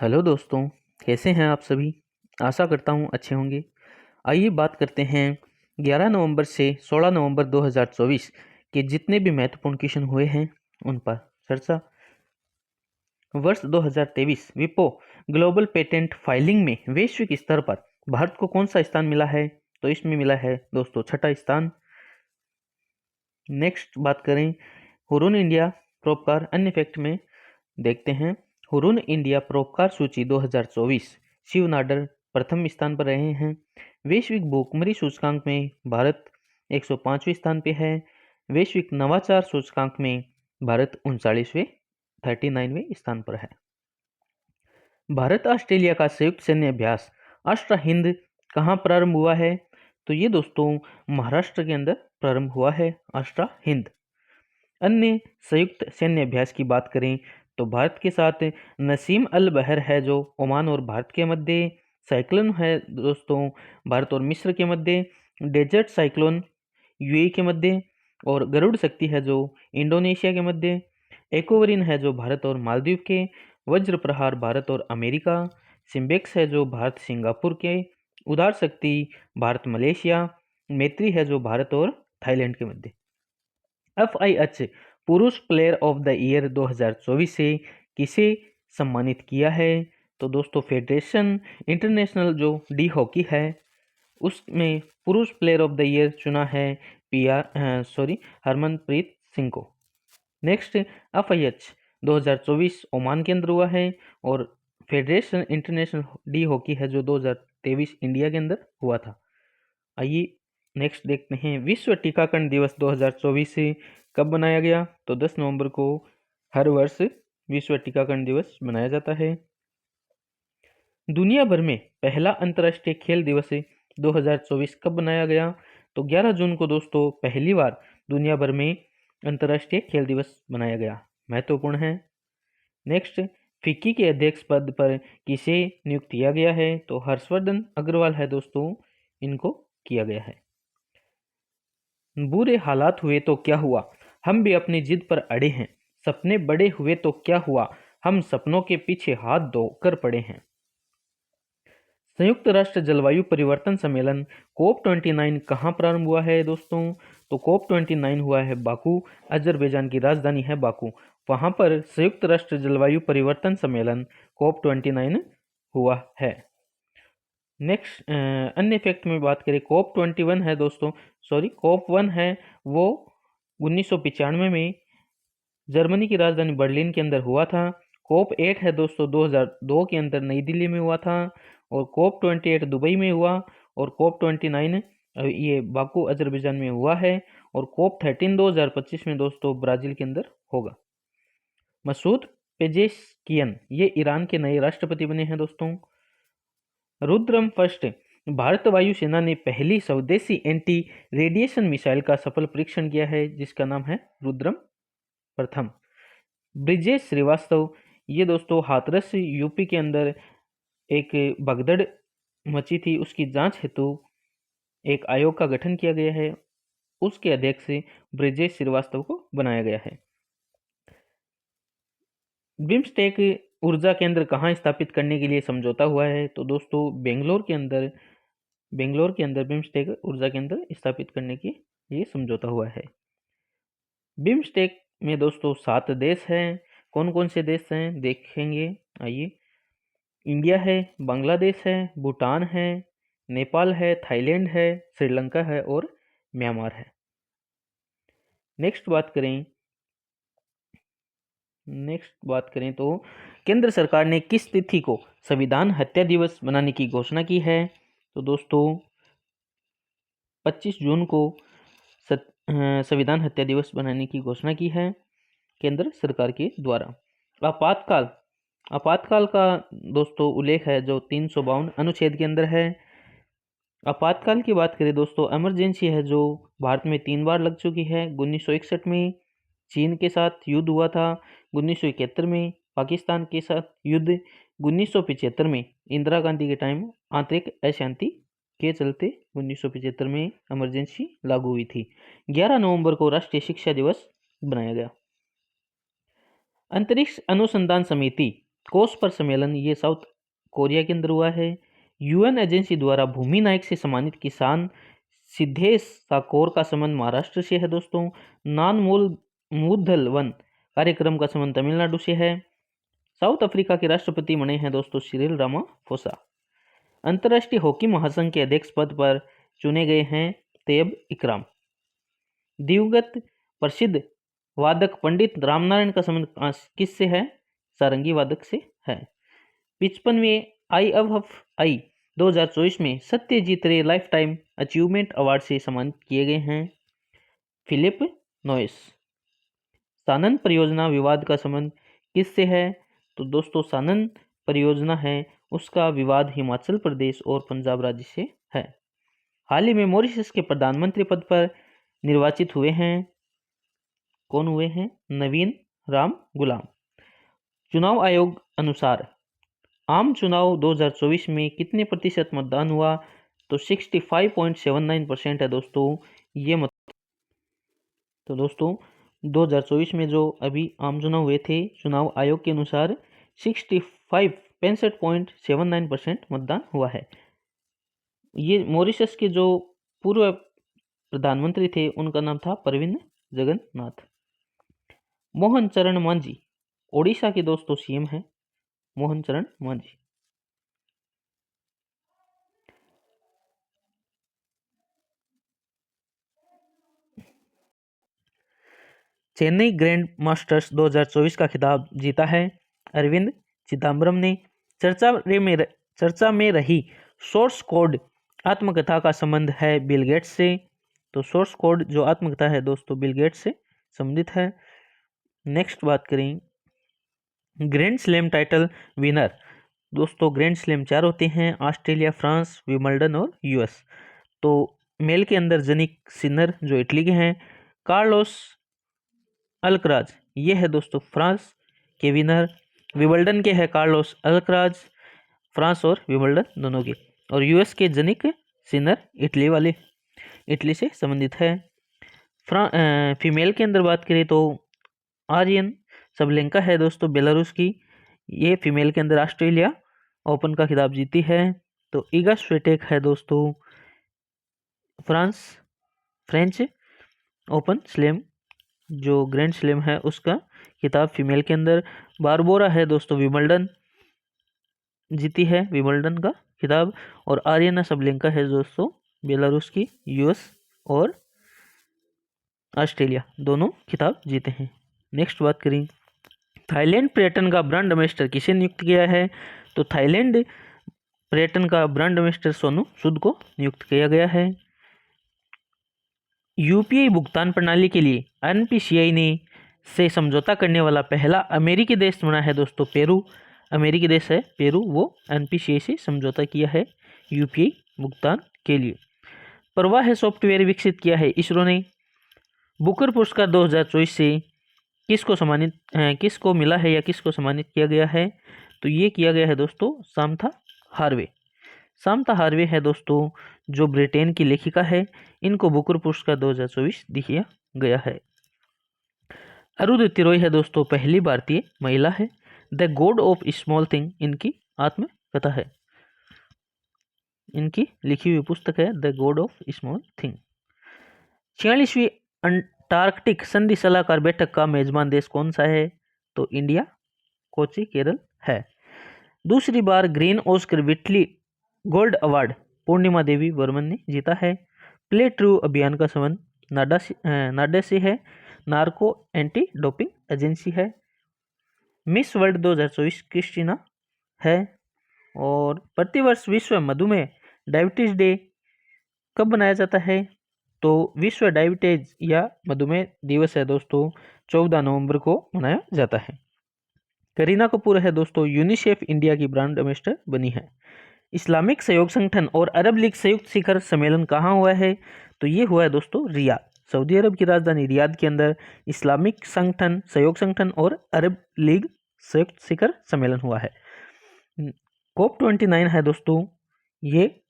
Hello दोस्तों, कैसे हैं आप सभी। आशा करता हूँ अच्छे होंगे। आइए बात करते हैं 11 नवंबर से 16 नवंबर 2024 के जितने भी महत्वपूर्ण क्वेश्चन हुए हैं उन पर चर्चा। वर्ष 2023 विपो ग्लोबल पेटेंट फाइलिंग में वैश्विक स्तर पर भारत को कौन सा स्थान मिला है? तो इसमें मिला है दोस्तों छठा स्थान। नेक्स्ट बात करें हुरून इंडिया परोपकार अन्य फैक्ट में देखते हैं। हुरून इंडिया परोपकार सूची 2024 शिव नाडर प्रथम स्थान पर रहे हैं। वैश्विक भूखमरी सूचकांक में भारत 105वें स्थान पे है। वैश्विक नवाचार सूचकांक में भारत 39वें स्थान पर है। भारत ऑस्ट्रेलिया का संयुक्त सैन्य अभ्यास अष्टा हिंद कहाँ प्रारंभ हुआ है? तो ये दोस्तों महाराष्ट्र के अंदर प्रारंभ हुआ है अष्टा हिंद। अन्य संयुक्त सैन्य अभ्यास की बात करें तो भारत के साथ नसीम अल बहर है जो ओमान और भारत के मध्य, साइक्लोन है दोस्तों भारत और मिस्र के मध्य, डेजर्ट साइक्लोन यूएई के मध्य, और गरुड़ शक्ति है जो इंडोनेशिया के मध्य, एक्वारिन है जो भारत और मालदीव के, वज्र प्रहार भारत और अमेरिका, सिम्बेक्स है जो भारत सिंगापुर के, उदार शक्ति भारत मलेशिया, मैत्री है जो भारत और थाईलैंड के मध्य। FIH पुरुष प्लेयर ऑफ द ईयर 2024 से किसे सम्मानित किया है? तो दोस्तों फेडरेशन इंटरनेशनल जो डी हॉकी है उसमें पुरुष प्लेयर ऑफ द ईयर चुना है हरमनप्रीत सिंह को। नेक्स्ट FIH 2024 ओमान के अंदर हुआ है और फेडरेशन इंटरनेशनल डी हॉकी है जो 2023 इंडिया के अंदर हुआ था। आइए नेक्स्ट देखते हैं विश्व टीकाकरण दिवस 2024 कब मनाया गया? तो 10 नवंबर को हर वर्ष विश्व टीकाकरण दिवस मनाया जाता है। दुनिया भर में पहला अंतर्राष्ट्रीय खेल दिवस 2024 कब मनाया गया? तो 11 जून को दोस्तों पहली बार दुनिया भर में अंतर्राष्ट्रीय खेल दिवस मनाया गया, महत्वपूर्ण है। नेक्स्ट फिक्की के अध्यक्ष पद पर किसे नियुक्त किया गया है? तो हर्षवर्धन अग्रवाल है दोस्तों, इनको किया गया है। बुरे हालात हुए तो क्या हुआ, हम भी अपनी जिद पर अड़े हैं। सपने बड़े हुए तो क्या हुआ, हम सपनों के पीछे हाथ धोकर पड़े हैं। संयुक्त राष्ट्र जलवायु परिवर्तन सम्मेलन COP29 कहाँ प्रारंभ हुआ है दोस्तों? तो COP29 हुआ है बाकू, अजरबैजान की राजधानी है बाकू। वहां पर संयुक्त राष्ट्र जलवायु परिवर्तन सम्मेलन COP29 हुआ है। नेक्स्ट अन्य फैक्ट में बात करें COP21 है दोस्तों, COP1 है वो 1995 में जर्मनी की राजधानी बर्लिन के अंदर हुआ था। COP8 है दोस्तों 2002 के अंदर नई दिल्ली में हुआ था, और COP28 दुबई में हुआ, और COP29 ये बाकू अजरबैजान में हुआ है, और COP13 2025 में दोस्तों ब्राजील के अंदर होगा। मसूद पेजेशकियन ये ईरान के नए राष्ट्रपति बने हैं दोस्तों। रुद्रम फर्स्ट भारत वायुसेना ने पहली स्वदेशी एंटी रेडिएशन मिसाइल का सफल परीक्षण किया है जिसका नाम है रुद्रम प्रथम। ब्रिजेश श्रीवास्तव ये दोस्तों हाथरस यूपी के अंदर एक भगदड़ मची थी, उसकी जांच हेतु एक आयोग का गठन किया गया है, उसके अध्यक्ष ब्रिजेश श्रीवास्तव को बनाया गया है। बिम्स्टेक ऊर्जा केंद्र कहाँ स्थापित करने के लिए समझौता हुआ है? तो दोस्तों बेंगलोर के अंदर बिम्स्टेक ऊर्जा केंद्र स्थापित करने के लिए समझौता हुआ है। बिम्स्टेक में दोस्तों 7 देश हैं। कौन कौन से देश हैं देखेंगे, आइए। इंडिया है, बांग्लादेश है, भूटान है, नेपाल है, थाईलैंड है, श्रीलंका है और म्यांमार है। नेक्स्ट बात करें तो केंद्र सरकार ने किस तिथि को संविधान हत्या दिवस मनाने की घोषणा की है? तो दोस्तों 25 जून को संविधान हत्या दिवस बनाने की घोषणा की है केंद्र सरकार के द्वारा। आपातकाल का दोस्तों उल्लेख है जो 352 अनुच्छेद के अंदर है। आपातकाल की बात करें दोस्तों, इमरजेंसी है जो भारत में 3 बार लग चुकी है। 1961 में चीन के साथ युद्ध हुआ था, 1971 में पाकिस्तान के साथ युद्ध, 1975 में इंदिरा गांधी के टाइम आंतरिक अशांति के चलते 1975 में इमरजेंसी लागू हुई थी। 11 नवंबर को राष्ट्रीय शिक्षा दिवस बनाया गया। अंतरिक्ष अनुसंधान समिति कोस पर सम्मेलन ये साउथ कोरिया के अंदर हुआ है। यूएन एजेंसी द्वारा भूमि नायक से सम्मानित किसान सिद्धेश साकोर का संबंध महाराष्ट्र से है दोस्तों। नान मूदल वन कार्यक्रम का संबंध तमिलनाडु से है। साउथ अफ्रीका के राष्ट्रपति बने हैं दोस्तों सिरिल रामाफोसा। अंतर्राष्ट्रीय हॉकी महासंघ के अध्यक्ष पद पर चुने गए हैं तैयब इकराम। दिवंगत प्रसिद्ध वादक पंडित रामनारायण का संबंध किससे है? सारंगी वादक से है। 55वें IFFI 2024 में सत्यजीत रे लाइफ टाइम अचीवमेंट अवार्ड से सम्मानित किए गए हैं फिलिप नोयस। सानन परियोजना विवाद का संबंध किससे है? तो दोस्तों सानन परियोजना है उसका विवाद हिमाचल प्रदेश और पंजाब राज्य से है। हाल ही में मॉरिशस के प्रधानमंत्री पद पर निर्वाचित हुए हैं, कौन हुए हैं? नवीन राम गुलाम। चुनाव आयोग अनुसार आम चुनाव 2024 में कितने प्रतिशत मतदान हुआ? तो 65.79% है दोस्तों ये मत। तो दोस्तों 2024 में जो अभी आम चुनाव हुए थे चुनाव आयोग के अनुसार 65.79% मतदान हुआ है। ये मॉरिशस के जो पूर्व प्रधानमंत्री थे उनका नाम था प्रविंद जगन्नाथ। मोहन चरण मांझी ओडिशा के दोस्तों सीएम है मोहन चरण मांझी। चेन्नई ग्रैंड मास्टर्स 2024 का खिताब जीता है अरविंद चिदम्बरम ने। चर्चा में रही सोर्स कोड आत्मकथा का संबंध है बिल गेट्स से। तो सोर्स कोड जो आत्मकथा है दोस्तों बिल गेट्स से संबंधित है। नेक्स्ट बात करें ग्रैंड स्लैम टाइटल विनर। दोस्तों ग्रैंड स्लैम 4 होते हैं, ऑस्ट्रेलिया, फ्रांस, विंबलडन और यूएस। तो मेल के अंदर जनिक सिनर जो इटली के हैं, कार्लोस अल्कराज ये है दोस्तों फ्रांस के विनर। विंबलडन के है कार्लोस अल्कराज, फ्रांस और विंबलडन दोनों के। और यूएस के जनिक सिनर इटली वाले, इटली से संबंधित है। फीमेल के अंदर बात करें तो आर्यन सबलेंका है दोस्तों बेलारूस की, ये फीमेल के अंदर ऑस्ट्रेलिया ओपन का खिताब जीती है। तो ईगा स्विटेक है दोस्तों फ्रेंच ओपन स्लैम जो ग्रैंड स्लैम है उसका खिताब फीमेल के अंदर। बारबोरा है दोस्तों विंबलडन जीती है विंबलडन का खिताब। और आर्यना सबलेंका है दोस्तों बेलारूस की, यूएस और ऑस्ट्रेलिया दोनों खिताब जीते हैं। नेक्स्ट बात करें थाईलैंड पर्यटन का ब्रांड एम्बेसडर किसे नियुक्त किया है? तो थाईलैंड पर्यटन का ब्रांड एम्बेसडर सोनू सूद को नियुक्त किया गया है। यूपीआई भुगतान प्रणाली के लिए एनपीसीआई ने से समझौता करने वाला पहला अमेरिकी देश बना है दोस्तों पेरू। अमेरिकी देश है पेरू, वो एनपीसीआई से समझौता किया है यूपीआई भुगतान के लिए। प्रवाह सॉफ्टवेयर विकसित किया है इसरो ने। बुकर पुरस्कार 2024 से किसको मिला है या किसको सम्मानित किया गया है? तो ये किया गया है दोस्तों सामथा हार्वे। सामथा हार्वे है दोस्तों जो ब्रिटेन की लेखिका है, इनको बुकर पुरस्कार 2024 दिया गया है। अरुंधति रॉय है दोस्तों पहली भारतीय महिला है। The god of small thing इनकी आत्मकथा है, इनकी लिखी हुई पुस्तक है the god of small thing. 46वीं अंटार्कटिक संधि सलाहकार बैठक का मेजबान देश कौन सा है? तो इंडिया, कोची, केरल है। दूसरी बार green Oscar Whitley gold award Purnima Devi Varman ने जीता है। प्ले ट्रू अभियान का संबंध नाडा से है, नार्को एंटी डोपिंग एजेंसी है। मिस वर्ल्ड 2024 क्रिस्टीना है। और प्रतिवर्ष विश्व मधुमेह डायबिटीज डे कब मनाया जाता है? तो विश्व डायबिटीज या मधुमेह दिवस है दोस्तों 14 नवंबर को मनाया जाता है। करीना कपूर है दोस्तों यूनिसेफ इंडिया की ब्रांड एम्बेसडर बनी है। इस्लामिक सहयोग संगठन और अरब लीग संयुक्त शिखर सम्मेलन कहाँ हुआ है? तो ये हुआ है दोस्तों रियाद, सऊदी अरब की राजधानी रियाद के अंदर इस्लामिक संगठन, सहयोग संगठन और अरब लीग संयुक्त शिखर सम्मेलन हुआ है। COP29 है दोस्तों ये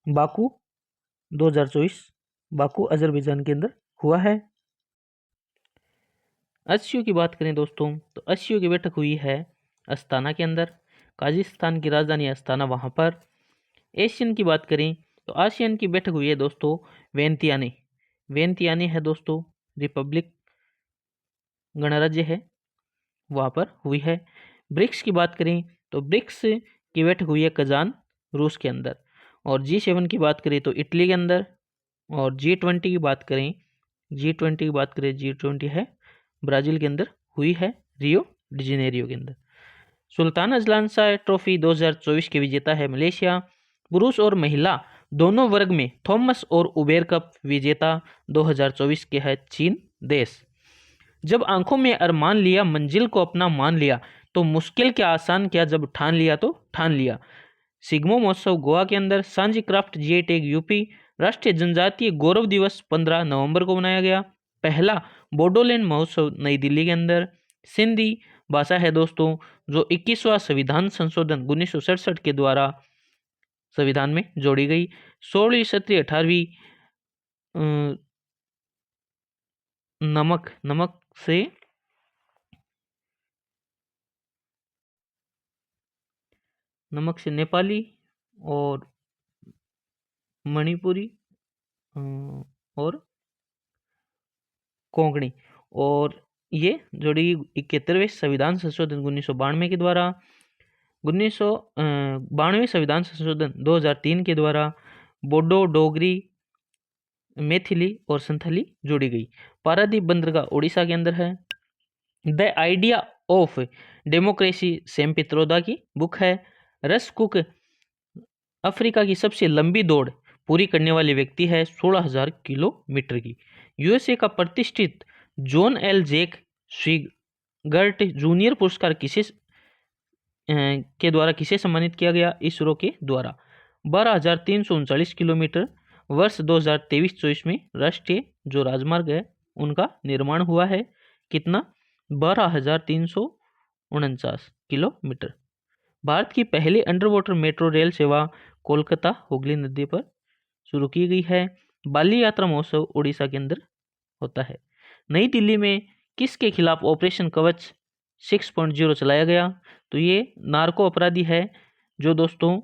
बाकू 2024 बाकू अजरबैजान के अंदर हुआ है। एससीओ की बात करें दोस्तों तो एससीओ की बैठक हुई है अस्ताना के अंदर। काजाकिस्तान की राजधानी अस्ताना वहाँ पर। एशियन की बात करें तो आसियान की बैठक हुई है दोस्तों वियंतियाने। वियंतियाने है दोस्तों, रिपब्लिक गणराज्य है, वहाँ पर हुई है। ब्रिक्स की बात करें तो ब्रिक्स की बैठक हुई है कजान, रूस के अंदर। और G7 की बात करें तो इटली के अंदर। और G20 की बात करें, G20 है ब्राज़ील के अंदर हुई है, रियो डी जेनेरियो के अंदर। सुल्तान अजलान शाह ट्रॉफी 2024 के विजेता है मलेशिया। पुरुष और महिला दोनों वर्ग में थॉमस और उबेर कप विजेता 2024 के है चीन देश। जब आंखों में अरमान लिया, मंजिल को अपना मान लिया, तो मुश्किल क्या आसान क्या, जब ठान लिया तो ठान लिया। सिग्मो महोत्सव गोवा के अंदर। सांझी क्राफ्ट GI टैग यूपी। राष्ट्रीय जनजातीय गौरव दिवस 15 नवंबर को मनाया गया। पहला बोडोलैंड महोत्सव नई दिल्ली के अंदर। सिंधी भाषा है दोस्तों जो 21वां संविधान संशोधन 1967 के द्वारा संविधान में जोड़ी गई। 16वीं सदी 18वीं नमक से नेपाली और मणिपुरी और कोंकणी, और ये जोड़ी 71वें संविधान संशोधन 1992 के द्वारा। 1992 संविधान संशोधन 2003 के द्वारा बोडो, डोगरी, मैथिली और संथाली जोड़ी गई। पारादीप बंदरगाह उड़ीसा के अंदर है। The idea of democracy Sam Pitroda की बुक है। रस कुक अफ्रीका की सबसे लंबी दौड़ पूरी करने वाले व्यक्ति है, 16,000 किलोमीटर की। यूएसए का प्रतिष्ठित जॉन एल जैक स्विगर्ट जूनियर पुरस्कार के द्वारा किसे सम्मानित किया गया? इसरो के द्वारा। 12,339 किलोमीटर वर्ष 2023-24 में राष्ट्रीय जो राजमार्ग है उनका निर्माण हुआ है। कितना? 12,349 किलोमीटर। भारत की पहली अंडर वाटर मेट्रो रेल सेवा कोलकाता हुगली नदी पर शुरू की गई है। बाली यात्रा महोत्सव उड़ीसा के अंदर होता है। नई दिल्ली में किसके खिलाफ ऑपरेशन कवच 6.0 चलाया गया? तो ये नार्को अपराधी है जो दोस्तों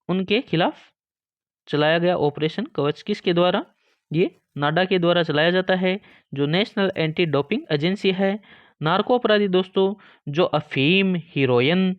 उनके खिलाफ चलाया गया ऑपरेशन कवच। किसके द्वारा? ये नाडा के द्वारा चलाया जाता है, जो नेशनल एंटी डोपिंग एजेंसी है। नार्को अपराधी दोस्तों जो अफीम, हीरोइन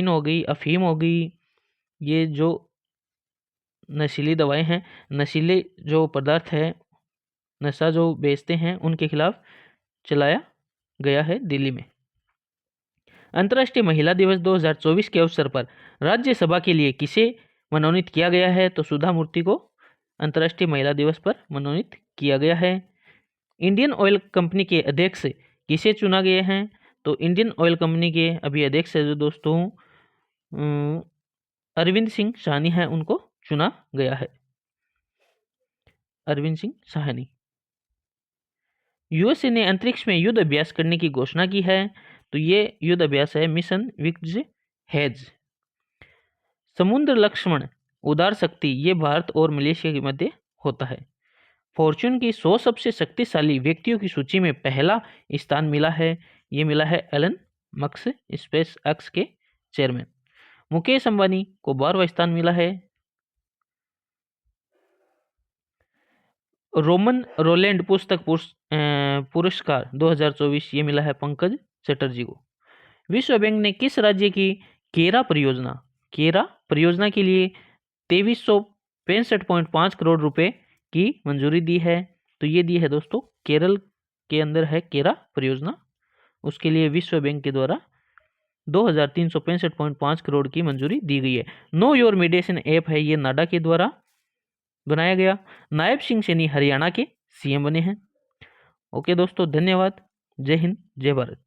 हो गई, अफीम हो गई, ये जो नशीली दवाएं हैं, नशीले जो पदार्थ है, नशा जो बेचते हैं, उनके खिलाफ चलाया गया है दिल्ली में। अंतर्राष्ट्रीय महिला दिवस 2024 के अवसर पर राज्यसभा के लिए किसे मनोनीत किया गया है? तो सुधा मूर्ति को अंतर्राष्ट्रीय महिला दिवस पर मनोनीत किया गया है। इंडियन ऑयल कंपनी के अध्यक्ष किसे चुना गया है? तो इंडियन ऑयल कंपनी के अभी अध्यक्ष है जो दोस्तों अरविंद सिंह साहनी है, उनको चुना गया है। अरविंद सिंह साहनी। यूएसए ने अंतरिक्ष में युद्ध अभ्यास करने की घोषणा की है, तो ये युद्ध अभ्यास है मिशन विक्टर्स हेज। समुद्र लक्ष्मण उदार शक्ति ये भारत और मलेशिया के मध्य होता है। फॉर्च्यून की 100 सबसे शक्तिशाली व्यक्तियों की सूची में पहला स्थान मिला है, ये मिला है एलन मस्क, स्पेस एक्स के चेयरमैन। मुकेश अंबानी को 12वां स्थान मिला है। रोमन रोलैंड पुस्तक पुरस्कार 2024 ये मिला है पंकज चटर्जी को। विश्व बैंक ने किस राज्य की केरा परियोजना के लिए 2365.5 करोड़ रुपए की मंजूरी दी है? तो ये दी है दोस्तों केरल के अंदर है केरा परियोजना, उसके लिए विश्व बैंक के द्वारा 2365.5 करोड़ की मंजूरी दी गई है। नो योर मेडिसिन ऐप है, ये नाडा के द्वारा बनाया गया। नायब सिंह सैनी हरियाणा के CM बने हैं। ओके दोस्तों, धन्यवाद। जय हिंद, जय भारत।